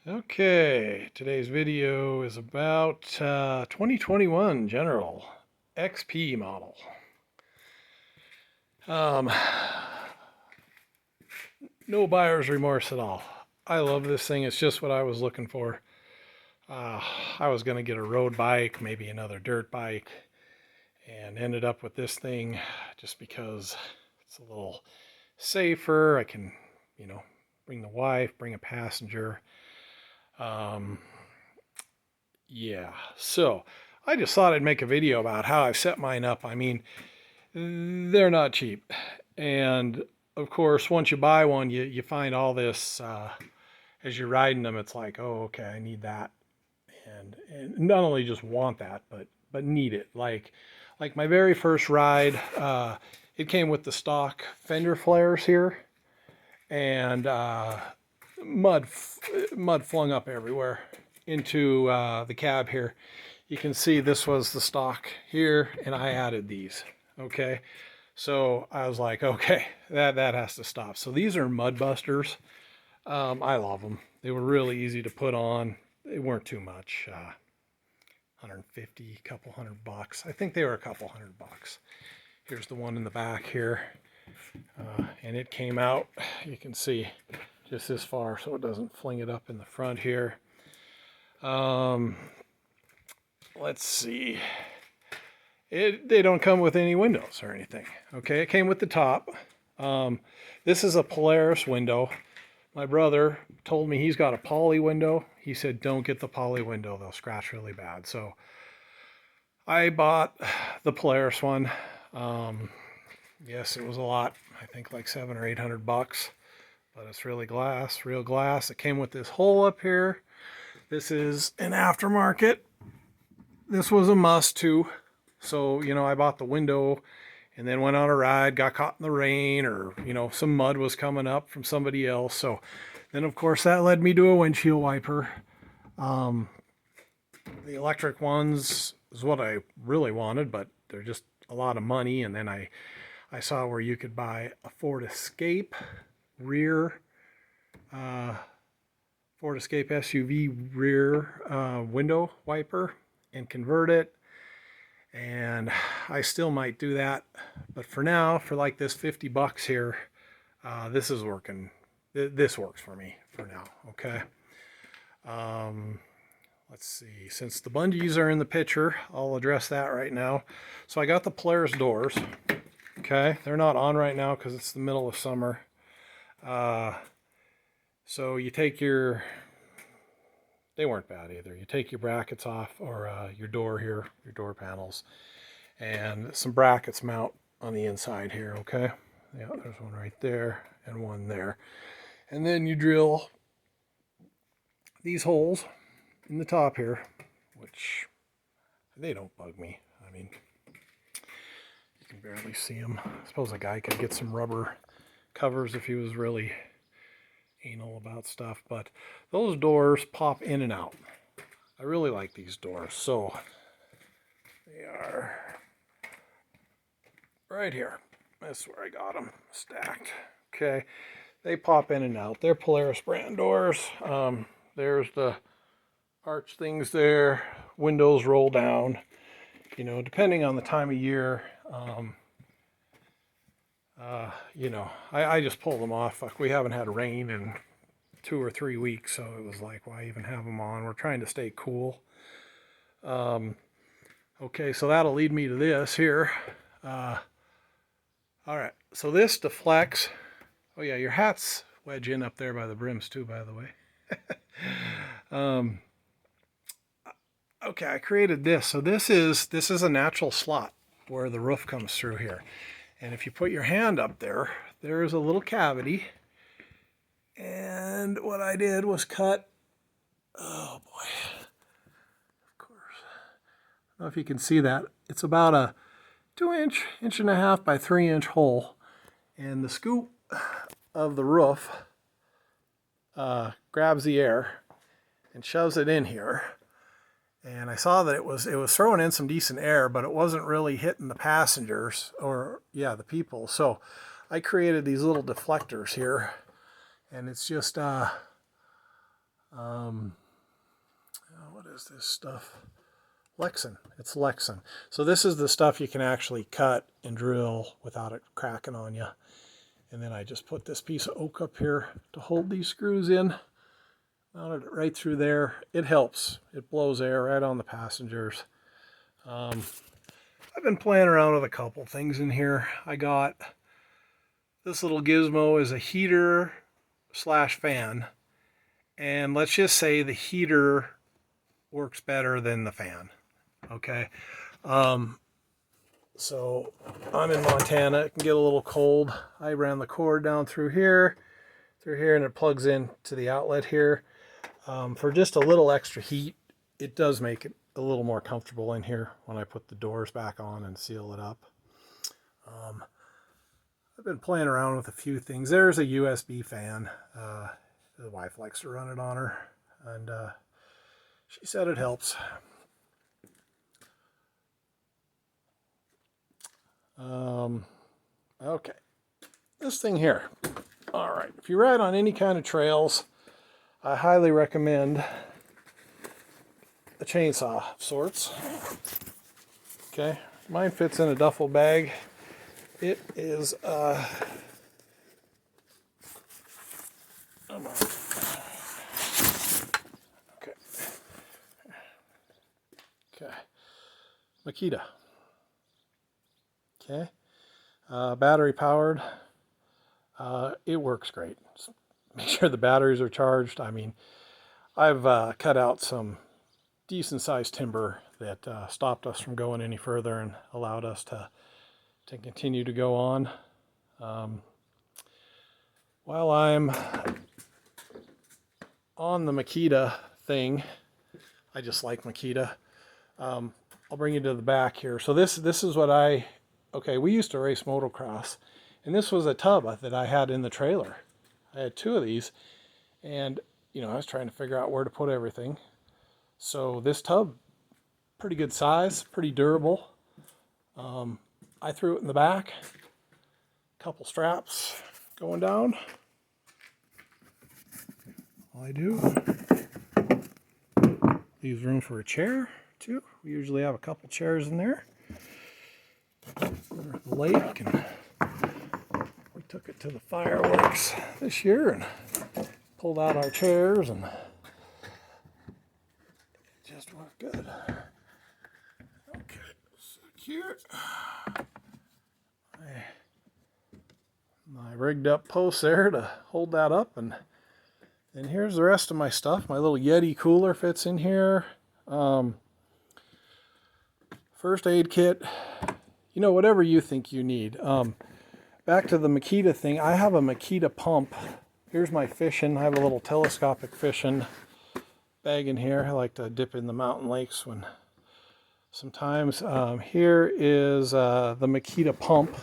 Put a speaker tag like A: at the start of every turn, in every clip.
A: Okay, today's video is about 2021 General XP model. Um, no buyer's remorse at all. I love this thing. It's just what I was looking for. I was going to get a road bike, maybe another dirt bike, and ended up with this thing just because it's a little safer. I can, bring the wife, bring a passenger. Um, Yeah, so I just thought I'd make a video about how I've set mine up. I mean, they're not cheap. And of course, once you buy one, you find all this as you're riding them. It's like, oh, okay, I need that. And not only just want that, but need it. Like my very first ride, it came with the stock fender flares here and mud mud flung up everywhere into the cab here. You can see this was the stock here, and I added these. Okay, so I was like, okay, that has to stop. So these are mud busters. I love them. They were really easy to put on. They weren't too much. 150, couple $100. I think they were a couple $100. Here's the one in the back here, and it came out. You can see just this far, so it doesn't fling it up in the front here. Let's see. They don't come with any windows or anything. Okay, it came with the top. This is a Polaris window. My brother told me he's got a poly window. He said, don't get the poly window. They'll scratch really bad. So I bought the Polaris one. Yes, it was a lot. I think like $700 or $800, but it's really glass, real glass. It came with this hole up here. This is an aftermarket. This was a must too. So, I bought the window and then went on a ride, got caught in the rain, or, some mud was coming up from somebody else. So then, of course, that led me to a windshield wiper. The electric ones is what I really wanted, but they're just a lot of money. And then I saw where you could buy a Ford Escape rear, Ford Escape SUV rear window wiper and convert it. And I still might do that, but for now, for like this $50 here, this is working. This works for me for now. Okay. Let's see. Since the bungees are in the picture, I'll address that right now. So I got the Polaris doors. Okay, they're not on right now because it's the middle of summer. So you take they weren't bad either. You take your brackets off, or your door here, your door panels, and some brackets mount on the inside here, okay? Yeah, there's one right there and one there. And then you drill these holes in the top here, which they don't bug me. I mean, you can barely see them. I suppose a guy could get some rubber covers if he was really anal about stuff, but those doors pop in and out. I really like these doors. So they are right here. That's where I got them stacked. Okay, they pop in and out. They're Polaris brand doors. There's the arch things there. Windows roll down. Depending on the time of year. I just pull them off. We haven't had rain in 2 or 3 weeks, so it was like, why even have them on? We're trying to stay cool. Okay, so that'll lead me to this here. All right, so this deflects. Oh yeah, your hats wedge in up there by the brims too, by the way. Okay, I created this. So this is a natural slot where the roof comes through here. And if you put your hand up there, there's a little cavity. And what I did was cut, oh boy, of course. I don't know if you can see that. It's about a 2-inch, 1.5 by 3-inch hole. And the scoop of the roof grabs the air and shoves it in here. And I saw that it was throwing in some decent air, but it wasn't really hitting the passengers, or the people. So I created these little deflectors here, and it's just What is this stuff? Lexan. It's Lexan. So this is the stuff you can actually cut and drill without it cracking on you. And then I just put this piece of oak up here to hold these screws in. Mounted it right through there. It helps. It blows air right on the passengers. I've been playing around with a couple things in here. I got this little gizmo is a heater slash fan. And let's just say the heater works better than the fan. Okay. So I'm in Montana. It can get a little cold. I ran the cord down through here, and it plugs in to the outlet here. For just a little extra heat, it does make it a little more comfortable in here when I put the doors back on and seal it up. I've been playing around with a few things. There's a USB fan. The wife likes to run it on her, and she said it helps. Okay, this thing here. All right, if you ride on any kind of trails, I highly recommend a chainsaw of sorts. Okay, mine fits in a duffel bag. It is okay, Makita. Okay, battery powered. It works great. Just make sure the batteries are charged. I mean, I've cut out some decent sized timber that stopped us from going any further and allowed us to continue to go on. While I'm on the Makita thing, I just like Makita. I'll bring you to the back here. So this is what okay, we used to race motocross, and this was a tub that I had in the trailer. I had two of these, and you know, I was trying to figure out where to put everything. So this tub, pretty good size, pretty durable. I threw it in the back, couple straps going down. All I do, leaves room for a chair too. We usually have a couple chairs in there. We're at the lake, and we took it to the fireworks this year and pulled out our chairs, and it just worked good. Okay, so cute. My rigged up post there to hold that up, and here's the rest of my stuff. My little Yeti cooler fits in here. First aid kit, you know, whatever you think you need. Back to the Makita thing, I have a Makita pump. Here's my fishing. I have a little telescopic fishing bag in here. I like to dip in the mountain lakes when sometimes. Here is the Makita pump.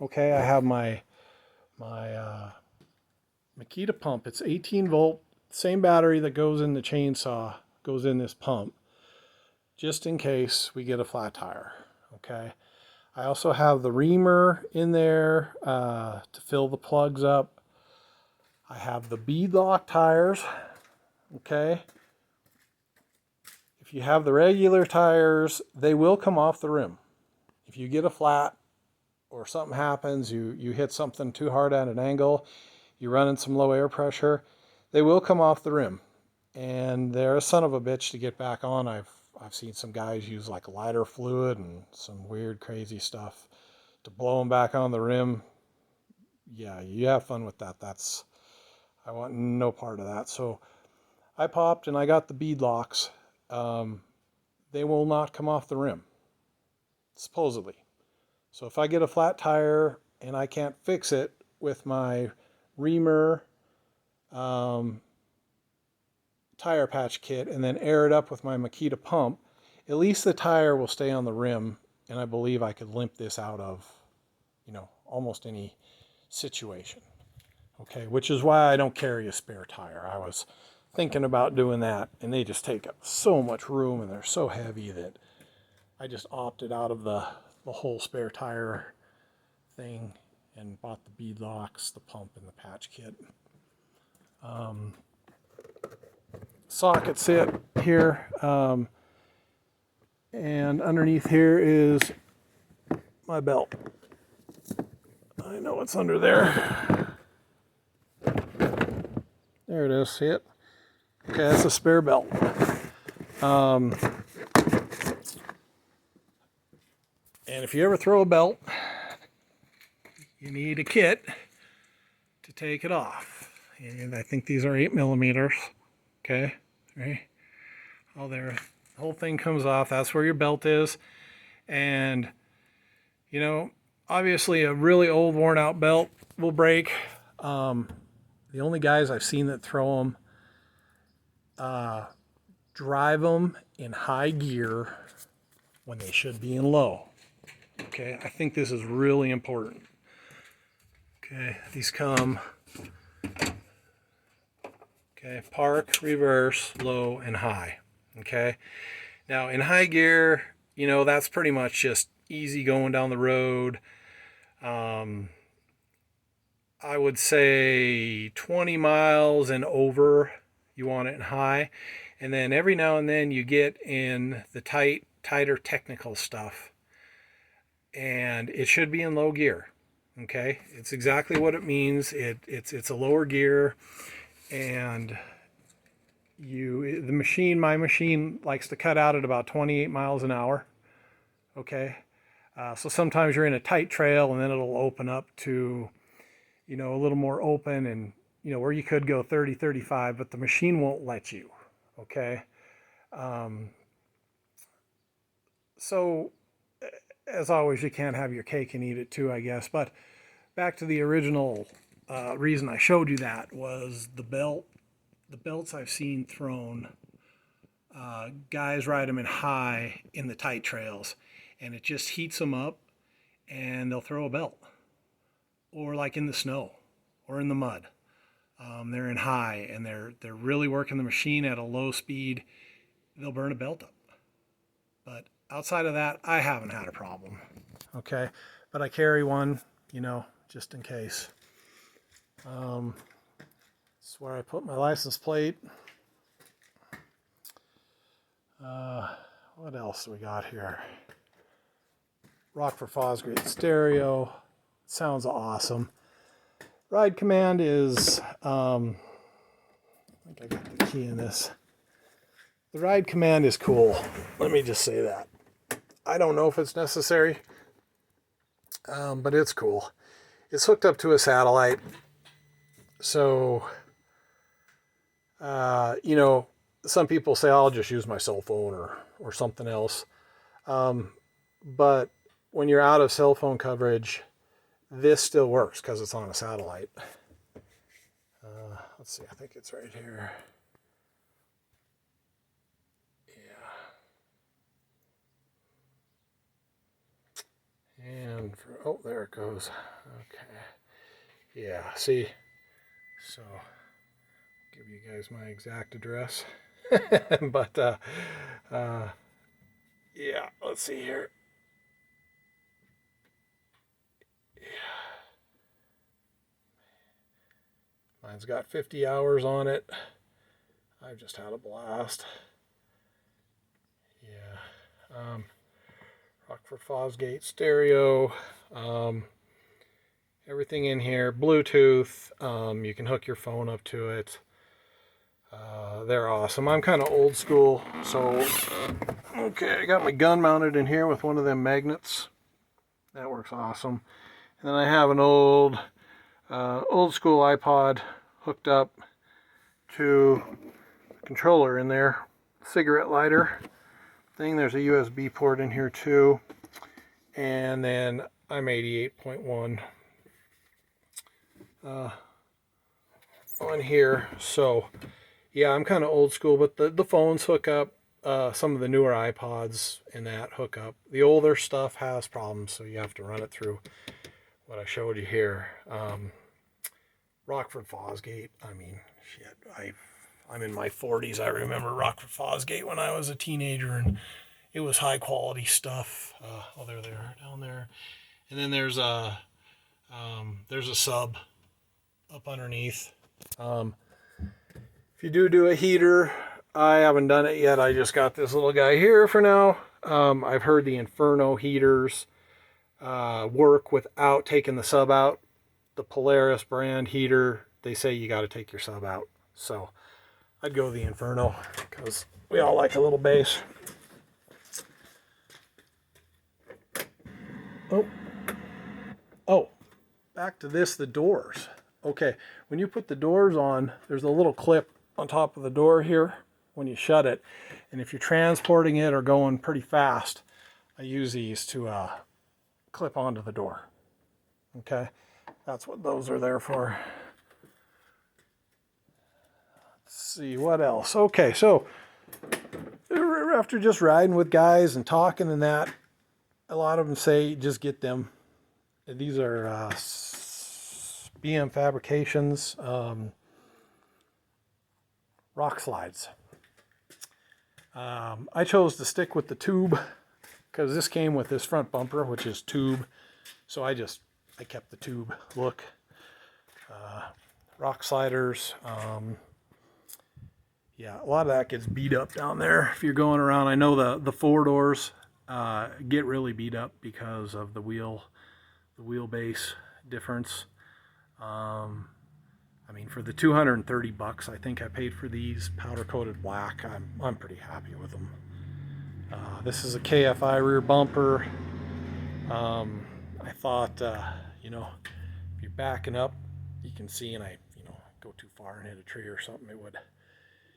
A: Okay, I have my Makita pump. It's 18 volt, same battery that goes in the chainsaw goes in this pump, just in case we get a flat tire. Okay, I also have the reamer in there to fill the plugs up. I have the bead lock tires. Okay, if you have the regular tires, they will come off the rim. If you get a flat or something happens, you hit something too hard at an angle, you're running some low air pressure, they will come off the rim. And they're a son of a bitch to get back on. I've seen some guys use like lighter fluid and some weird crazy stuff to blow them back on the rim. Yeah, you have fun with that. I want no part of that. So I popped and I got the bead locks. They will not come off the rim, supposedly. So if I get a flat tire and I can't fix it with my reamer tire patch kit and then air it up with my Makita pump, at least the tire will stay on the rim, and I believe I could limp this out of, you know, almost any situation. Okay, which is why I don't carry a spare tire. I was thinking about doing that, and they just take up so much room and they're so heavy that I just opted out of the whole spare tire thing and bought the bead locks, the pump, and the patch kit. sockets sit here, and underneath here is my belt. I know it's under there. There it is, see it? Okay, that's a spare belt. And if you ever throw a belt, you need a kit to take it off. And I think these are 8mm. Okay, right? Oh, there, the whole thing comes off. That's where your belt is. And, you know, obviously a really old, worn out belt will break. The only guys I've seen that throw them, drive them in high gear when they should be in low. Okay, I think this is really important. Okay, these come, okay, park, reverse, low, and high. Okay, now in high gear, you know, that's pretty much just easy going down the road. I would say 20 miles and over, you want it in high. And then every now and then you get in the tighter technical stuff, and it should be in low gear. Okay, it's exactly what it means. It's a lower gear, and my machine likes to cut out at about 28 miles an hour. Okay, so sometimes you're in a tight trail, and then it'll open up to, you know, a little more open, and, you know, where you could go 30, 35, but the machine won't let you. Okay, so as always, you can't have your cake and eat it too, I guess. But back to the original reason I showed you that was the belt. The belts I've seen thrown, guys ride them in high in the tight trails, and it just heats them up, and they'll throw a belt. Or like in the snow or in the mud. They're in high, and they're really working the machine at a low speed. They'll burn a belt up. But outside of that, I haven't had a problem. Okay, but I carry one, you know, just in case. That's where I put my license plate. What else do we got here? Rockford Fosgate stereo. Sounds awesome. Ride command is, I think I got the key in this. The ride command is cool. Let me just say that. I don't know if it's necessary, but it's cool. It's hooked up to a satellite. So, you know, some people say, I'll just use my cell phone or something else. But when you're out of cell phone coverage, this still works because it's on a satellite. Let's see, I think it's right here. Yeah. And oh, there it goes. Okay. Yeah, see? So, give you guys my exact address. But, yeah, let's see here. Mine's got 50 hours on it. I've just had a blast. Yeah. Rockford Fosgate stereo. Everything in here. Bluetooth. You can hook your phone up to it. They're awesome. I'm kind of old school, so okay, I got my gun mounted in here with one of them magnets. That works awesome. And then I have an old school iPod hooked up to a controller in there. Cigarette lighter thing. There's a USB port in here too. And then I'm 88.1 on here. So yeah, I'm kind of old school, but the phones hook up. Some of the newer iPods and that hook up. The older stuff has problems, so you have to run it through what I showed you here. Rockford Fosgate, I mean, shit, I'm in my 40s. I remember Rockford Fosgate when I was a teenager, and it was high quality stuff. Oh, they're there, down there. And then there's a sub up underneath. If you do a heater, I haven't done it yet. I just got this little guy here for now. I've heard the Inferno heaters work without taking the sub out. The Polaris brand heater, they say you got to take your sub out. So I'd go the Inferno because we all like a little bass. Oh, back to this, the doors. Okay, when you put the doors on, there's a little clip on top of the door here when you shut it. And if you're transporting it or going pretty fast, I use these to clip onto the door. Okay, that's what those are there for. Let's see, what else? Okay, so after just riding with guys and talking and that, a lot of them say just get them. These are BM Fabrications rock slides. I chose to stick with the tube because this came with this front bumper, which is tube. So I kept the tube look. Rock sliders. Yeah, a lot of that gets beat up down there if you're going around. I know the four doors get really beat up because of the wheelbase difference. I mean, for the 230 bucks, I think I paid for these powder coated black. I'm pretty happy with them. This is a KFI rear bumper. I thought, you know, if you're backing up, you can see, and I, you know, go too far and hit a tree or something, it would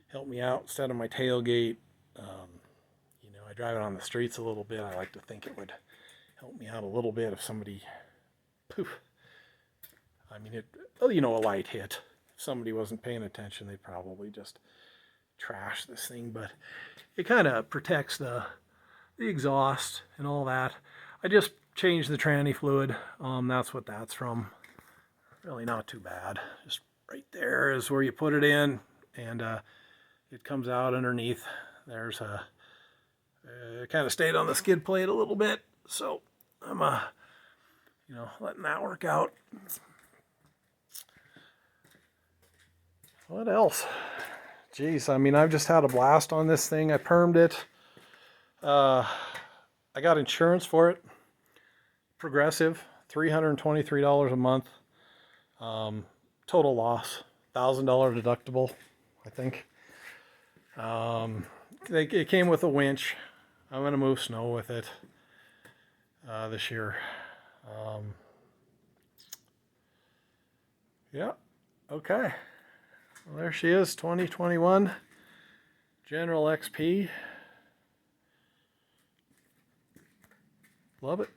A: help me out instead of my tailgate. You know, I drive it on the streets a little bit. I like to think it would help me out a little bit if somebody, poof. I mean, you know, a light hit. If somebody wasn't paying attention, they'd probably just trash this thing, but it kind of protects the exhaust and all that. I just changed the tranny fluid. That's what that's from. Really not too bad. Just right there is where you put it in, and it comes out underneath. There's a kind of stayed on the skid plate a little bit, so I'm you know, letting that work out. What else? Jeez, I mean, I've just had a blast on this thing. I permed it. I got insurance for it. Progressive, $323 a month. Total loss, $1,000 deductible, I think. It came with a winch. I'm gonna move snow with it this year. Yeah, okay. Well, there she is, 2021 General XP. Love it.